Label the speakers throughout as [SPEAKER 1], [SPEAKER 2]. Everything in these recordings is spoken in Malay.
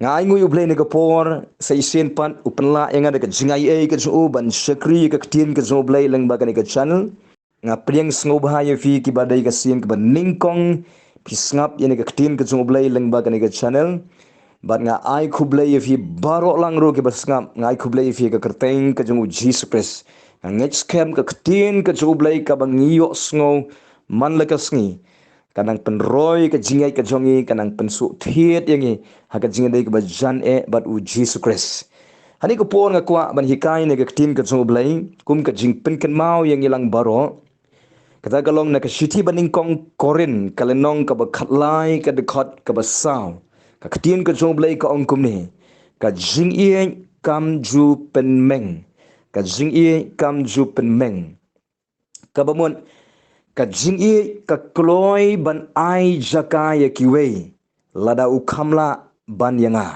[SPEAKER 1] ngai ngui ublei ne kapor sai sen pan upenla yang ada ke jingai ke zo ban shakri ke tien ke zo blei leng ba ke channel nga priang sngo bahaya fi ki badai ke sien ke ban ningkong pisngap yang ke tien ke zo blei leng ba ke channel bat nga ai kublei fi baro lang ro ke basngap ngai kublei fi ke kerteng ke jo Jesus Christ ngech scam ke tien ke zo blei ka bang yo sngo man le ke sngi kanang penroy ke jingai ke jongi kanang pensu thiet yangi ha ke jingai ke bajan bat u Jesus Christ hani ko por nga kwa ban hikai ne ke tin ke jong blai kum ke jing pen ken mau yang ilang baro kata galong na ke shiti baning kong korin kalenong ka ba khatlai ka de khot ka ba saw ka tin ke jong blai ka ong kum ne ka jing ie kam ju pen meng ka jing ie kam ju pen meng ka ba mon ka jing ie ka kloi ban ai jaka ya kiwe lada u khamla ban yanga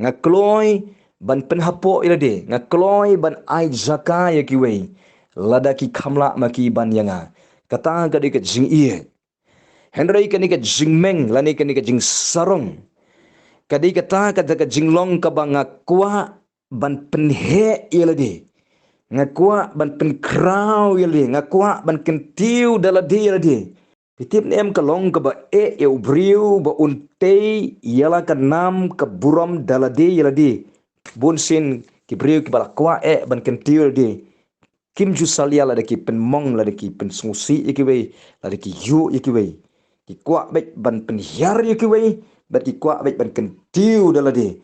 [SPEAKER 1] nga kloi ban penhapo ilade nga kloi ban ai jaka ya kiwe lada ki khamla maki ban yanga kata ga de ka jing ie henry ka ni ka jing meng lani ka ni ka jing sarong kadi kata ka jing long ka banga kwa ban penhe ilade nga kwa ban pen kraw yali nga kwa ban kentiu dala di yali pitip nem ka long ka ba e briu ba unte yala ka nam ka buram dala di yali bun sin ki briu ki bala kwa ban kentiu yali kim ju salia la de ki pen mong la de ki pen smusi ikiwe la de ki yu ikiwe ki kwa bet ban pen yar ikiwe bat ki kwa bet ban kentiu dala di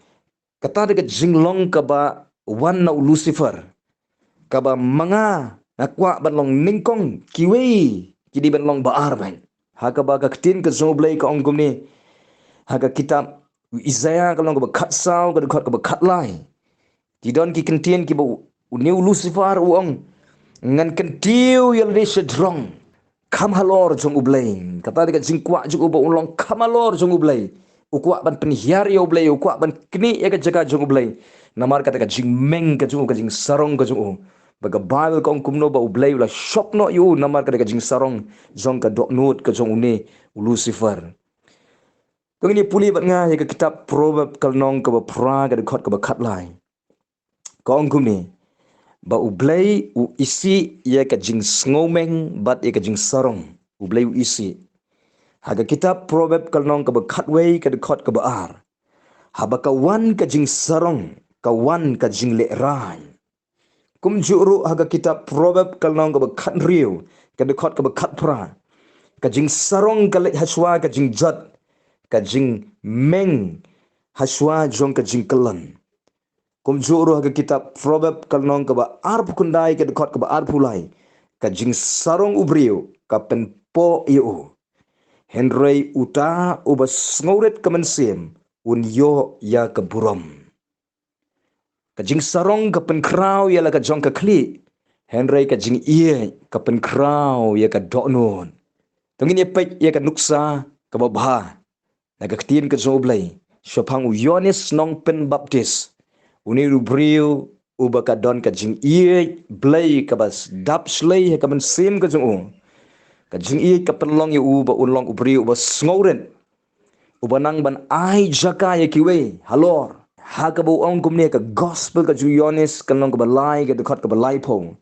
[SPEAKER 1] kata de ka jinglong ka ba wan na Lucifer kaba manga nakwa banlong ningkong kiwi kidi banlong baar ban haka ba ka tin ka zoblay ka ongum ni haka kitab Isaiah ka long ka khat saw ka khot ka khat lai ki don ki kentien ki ba new Lucifer uong ngan kentiu yal de sedrong kam halor jong ublay kata de ka jingkwa ju ba ulong kam halor jong ublay ukwa ban penhiar yo ublay ukwa ban kni ya ka jaga jong ublay namar kata ka jingmeng ka jing sarong ka jong baga Bible kong kumno ba ublay la shop no yu namar ka jing sarong jong ka dok nut ka jong uni Lucifer kung ini puli bat nga ya kitab Proverb kalnong ka ba pra ka khot ka ba khat lai kong kumni ba ublay u isi ya ka jing ngomeng bat ya ka jing sarong ublay u isi haga kitab Proverb kalnong ka ba khat wei ka khot ka ba ar haba ka wan ka jing sarong ka wan ka jing le rai kum juru haga kitab Proverb kalnong ka khat riu ka de khot ka khat pra ka jing sarong ka le haswa ka jing jat ka jing meng haswa jong ka jing kalan kum juru haga kitab Proverb kalnong ka ar pukundai ka de khot ka ar pulai ka jing sarong ubriu ka pen po yu henry uta ubas ngauret ka mensem un yo ya ka buram ka jing sarong ka pen kraw ya la ka jong ka kli henry ka jing ie ka pen kraw ya ka donon tungin ye pek ya ka nuksa ka babha na ka tin ka zoblay shopang u yonis nong pen baptist uni rubriu uba ka don ka jing ie blay ka bas dap slay ka men sim ka jong ka jing ie ka pen long yu uba unlong ubriu uba sngoren uba nang ban ai jaka ya kiwe halor haka bu ong kumne ka gospel ka juyonis kanong ka balai ka dekot ka balai pong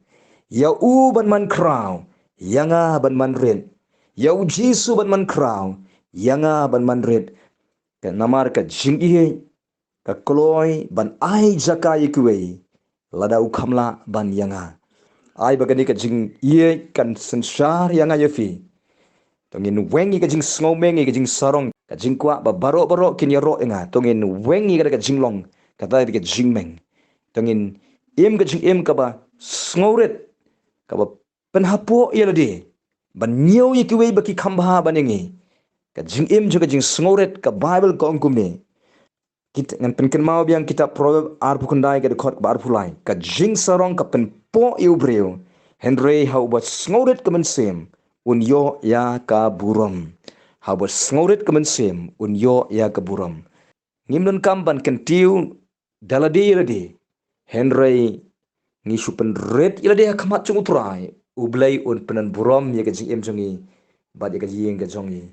[SPEAKER 1] ya u ban man kraw yanga ban man red ya u jisu ban man kraw yanga ban man red ka namar ka jing ie ka kloy ban ai jaka yikuwe lada u khamla ban yanga ai bagani ka jing ie kan sensar yanga yafi tongin wengi ka jing sngomengi ka jing sarong ka jing kwa ba baro kin ya ro nga tongin wengi ka jing long kata ka jing meng tongin ka jing ka ba sngoret ka ba penhapo yelade ban nyew yikiwe ba ki khamba banengi ka jing juga jing sngoret ka bible ko ongkume kita ngan penken mau biang kita Proverb ar pukundai ka dekot ba ar pulai ka jing sarong ka pen po yubreu henry how ba sngoret ka mensem un yo ya ka buram haba sngoret kemensem un yo ya ka buram ngimnon kamban kentiu dalade yelade henry ngi supen red yelade khamat chung utrai ublay un penan buram ya ka jing jongi bad ya ka jing ka jongi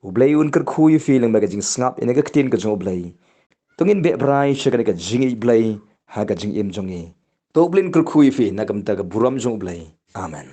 [SPEAKER 1] ublay un ker khu yu feeling ba ka jing snap ene ka tin ka jong ublay tungin be brai shakani ka jingi blai ha ka jing im jongi toblin kul khui fi nakam ta ka buram jong blai amen